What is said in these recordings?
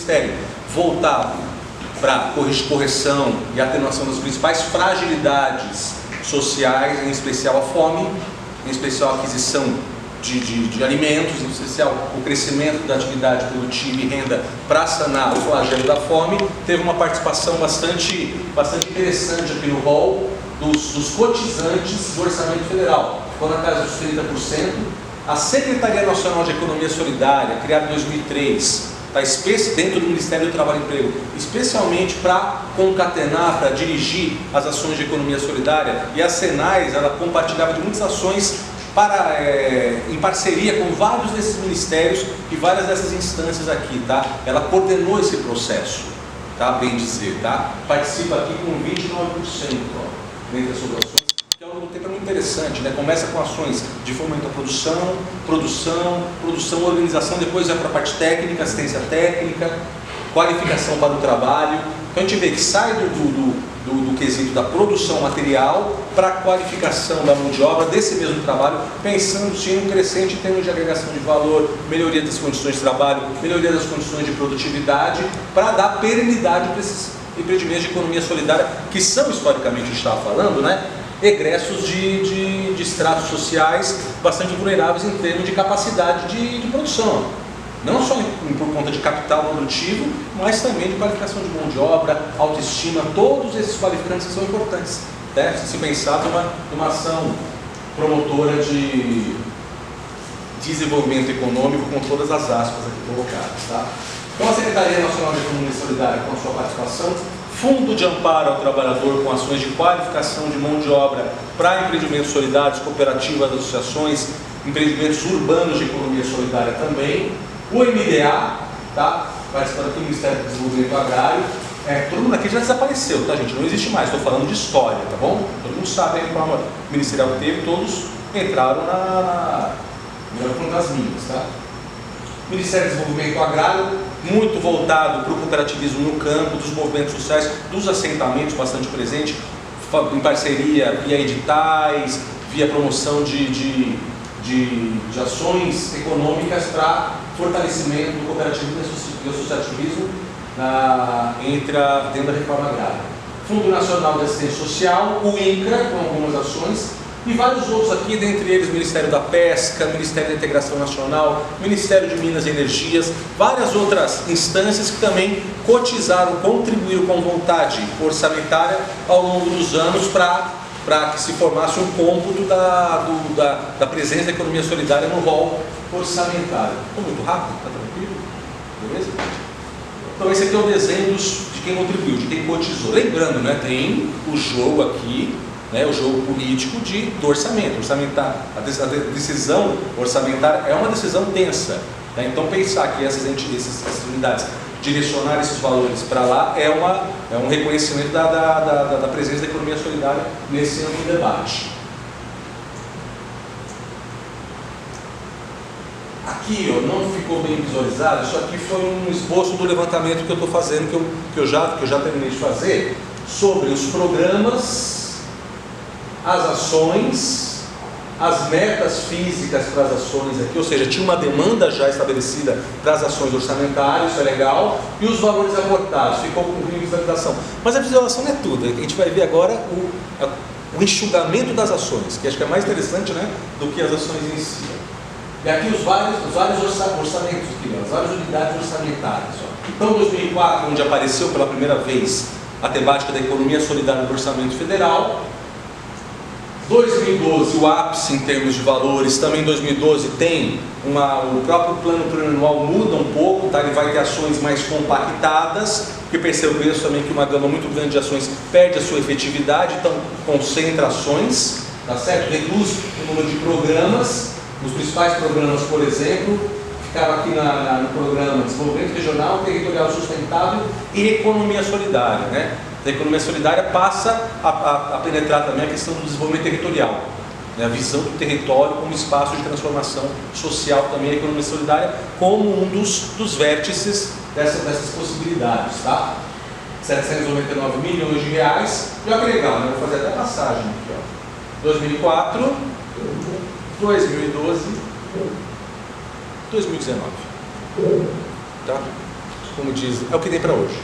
Ministério, voltado para correção e atenuação das principais fragilidades sociais, em especial a fome, em especial a aquisição de alimentos, em especial o crescimento da atividade produtiva e renda para sanar o flagelo da fome. Teve uma participação bastante interessante aqui no rol dos cotizantes do Orçamento Federal, ficou na casa dos 30%. A Secretaria Nacional de Economia Solidária, criada em 2003, está dentro do Ministério do Trabalho e Emprego, especialmente para concatenar, para dirigir as ações de economia solidária, e a Senais, ela compartilhava de muitas ações em parceria com vários desses ministérios e várias dessas instâncias aqui, tá? Ela coordenou esse processo, tá? Bem dizer, tá? Participa aqui com 29%, ó, dentre as suas ações, que ao longo do tempo é muito interessante, né? Começa com ações de fomento à produção, organização, depois vai para a parte técnica, assistência técnica, qualificação para o trabalho. Então a gente vê que sai do quesito da produção material para a qualificação da mão de obra desse mesmo trabalho, pensando sim um crescente em termos de agregação de valor, melhoria das condições de trabalho, melhoria das condições de produtividade, para dar perenidade para esses empreendimentos de economia solidária, que são, historicamente, a gente estava falando, né, egressos de estratos sociais bastante vulneráveis em termos de capacidade de produção. Não só por conta de capital produtivo, mas também de qualificação de mão de obra, autoestima, todos esses qualificantes são importantes, né? Se pensar numa ação promotora de desenvolvimento econômico com todas as aspas aqui colocadas, tá? Então a Secretaria Nacional de Economia Solidária, com a sua participação, Fundo de Amparo ao Trabalhador com ações de qualificação de mão de obra para empreendimentos solidários, cooperativas, associações, empreendimentos urbanos de economia solidária também. O MDA, tá? Participando aqui do Ministério do Desenvolvimento Agrário. Todo mundo aqui já desapareceu, tá, gente? Não existe mais, estou falando de história, tá bom? Todo mundo sabe a reforma ministerial que teve, todos entraram das minhas, tá? Ministério do Desenvolvimento Agrário, muito voltado para o cooperativismo no campo, dos movimentos sociais, dos assentamentos, bastante presente, em parceria via editais, via promoção de ações econômicas para fortalecimento do cooperativismo e associativismo dentro da reforma agrária. Fundo Nacional de Assistência Social, o INCRA, com algumas ações, e vários outros aqui, dentre eles Ministério da Pesca, Ministério da Integração Nacional, Ministério de Minas e Energias, várias outras instâncias que também cotizaram, contribuíram com vontade orçamentária ao longo dos anos para que se formasse um cômputo da presença da economia solidária no rol orçamentário. Ficou muito rápido? Está tranquilo? Beleza? Então esse aqui é o desenho de quem contribuiu, de quem cotizou. Lembrando, né, tem o jogo aqui, né, o jogo político do orçamento. A decisão orçamentária é uma decisão tensa, né? Então pensar que essas unidades direcionar esses valores para lá é um reconhecimento da presença da economia solidária nesse amplo debate. Aqui, ó, não ficou bem visualizado, isso aqui foi um esboço do levantamento que eu estou fazendo, que eu já terminei de fazer, sobre os programas, as ações, as metas físicas para as ações aqui, ou seja, tinha uma demanda já estabelecida para as ações orçamentárias, isso é legal, e os valores aportados, ficou com visualização. Mas a visualização não é tudo, a gente vai ver agora o enxugamento das ações, que acho que é mais interessante, né, do que as ações em si. E aqui os vários orçamentos, aqui, as várias unidades orçamentárias. Ó. Então, 2004, onde apareceu pela primeira vez a temática da economia solidária do orçamento federal. 2012, o ápice em termos de valores, também em 2012 tem o próprio plano plurianual muda um pouco, tá? Ele vai ter ações mais compactadas, porque percebemos também que uma gama muito grande de ações perde a sua efetividade, então concentra ações, tá certo? Reduz o número de programas, os principais programas, por exemplo, ficaram aqui no programa Desenvolvimento Regional, Territorial Sustentável e Economia Solidária, né? A economia solidária passa a penetrar também a questão do desenvolvimento territorial, né? A visão do território como espaço de transformação social também, a economia solidária como um dos vértices dessas possibilidades, tá? 799 milhões de reais, e olha que legal, né? Vou fazer até passagem aqui, ó. 2004, 2012, 2019, tá? como diz, é o que tem para hoje.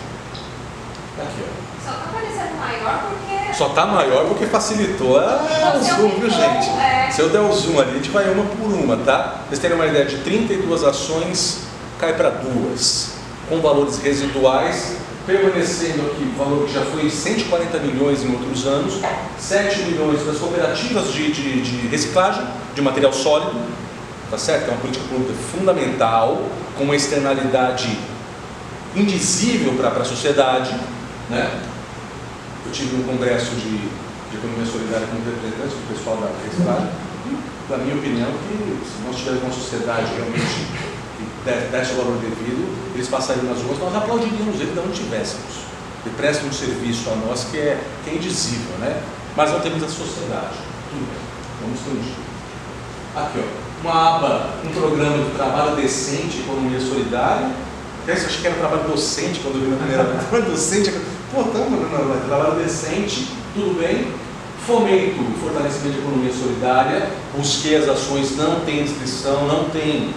Aqui, ó. Só está parecendo maior porque... Só está maior porque facilitou o zoom, viu, gente? Se eu der o zoom ali, a gente vai uma por uma, tá? Vocês terem uma ideia, de 32 ações, cai para 2, com valores residuais, permanecendo aqui o valor que já foi 140 milhões em outros anos, 7 milhões das cooperativas de reciclagem de material sólido, tá certo? É uma política pública fundamental, com uma externalidade indizível para a sociedade, né? Eu tive um congresso de economia solidária com representantes do pessoal da reciclagem, e, na minha opinião, que se nós tivermos uma sociedade realmente que desse o valor devido, eles passariam nas ruas, nós aplaudiríamos eles de onde tivéssemos. Eles prestam um serviço a nós que é indizível, né? Mas não temos a sociedade. Tudo bem, vamos fingir. Aqui, ó, uma aba, um programa de trabalho decente, economia solidária. Eu achei que era trabalho docente quando eu vi na primeira vez. Trabalho docente, pô, trabalho decente, tudo bem. Fomento e fortalecimento de economia solidária. Busquei as ações, não tem inscrição, não tem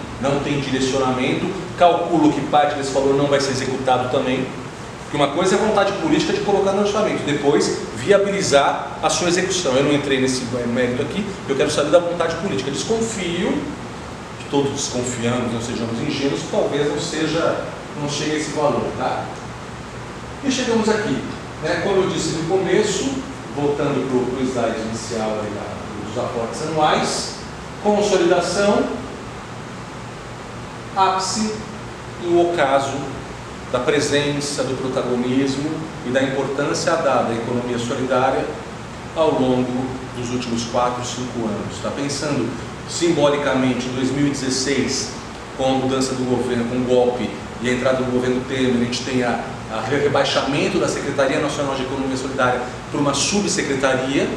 direcionamento. Calculo que parte desse valor não vai ser executado também. Porque uma coisa é a vontade política de colocar no orçamento, depois viabilizar a sua execução. Eu não entrei nesse mérito aqui, eu quero saber da vontade política. Desconfio, que todos desconfiamos, não sejamos ingênuos, que talvez não chegue a esse valor, tá? E chegamos aqui, né? Como eu disse no começo, voltando para o slide inicial aí dos aportes anuais, consolidação, ápice e o ocaso da presença, do protagonismo e da importância dada à economia solidária ao longo dos últimos 4, 5 anos. Está pensando simbolicamente em 2016, com a mudança do governo, com o golpe e a entrada do governo Temer, a gente tem o rebaixamento da Secretaria Nacional de Economia Solidária para uma subsecretaria,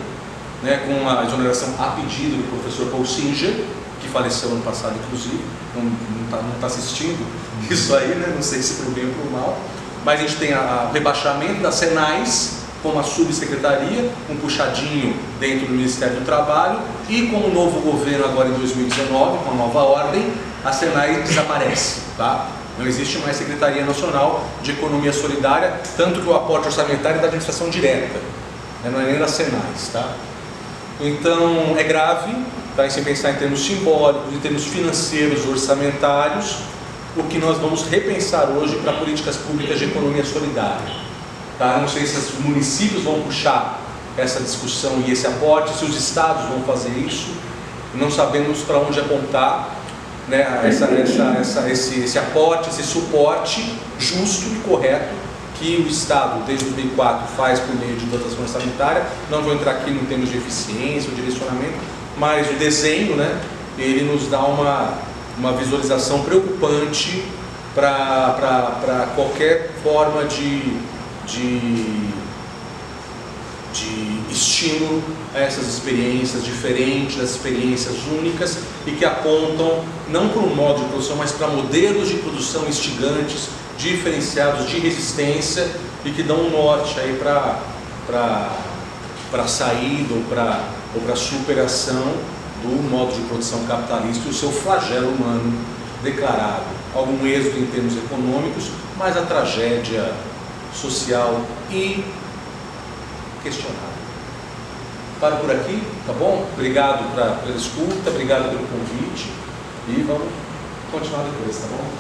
né, com uma exoneração a pedido do professor Paul Singer, que faleceu ano passado, inclusive, não está assistindo isso aí, né? Não sei se para o bem ou para o mal, mas a gente tem o rebaixamento das Senais com uma subsecretaria, um puxadinho dentro do Ministério do Trabalho, e com o novo governo agora em 2019, com a nova ordem, a Senai desaparece, tá? Não existe mais Secretaria Nacional de Economia Solidária, tanto que o aporte orçamentário é da administração direta, né? Não é nem das Senais, tá? Então é grave, tá? E se pensar em termos simbólicos, em termos financeiros, orçamentários, o que nós vamos repensar hoje para políticas públicas de economia solidária. Tá? Não sei se os municípios vão puxar essa discussão e esse aporte, se os estados vão fazer isso, não sabemos para onde apontar, né, esse aporte, esse suporte justo e correto que o Estado, desde 2004, faz por meio de dotação orçamentária. Não vou entrar aqui em termos de eficiência ou direcionamento, mas o desenho, né, ele nos dá uma visualização preocupante para qualquer forma de estímulo a essas experiências diferentes, as experiências únicas e que apontam não para um modo de produção, mas para modelos de produção instigantes, diferenciados, de resistência e que dão um norte aí para a saída ou para a superação do modo de produção capitalista e o seu flagelo humano declarado. Algum êxito em termos econômicos, mas a tragédia social e questionável. Paro por aqui, tá bom? Obrigado pela escuta, obrigado pelo convite e vamos continuar depois, tá bom?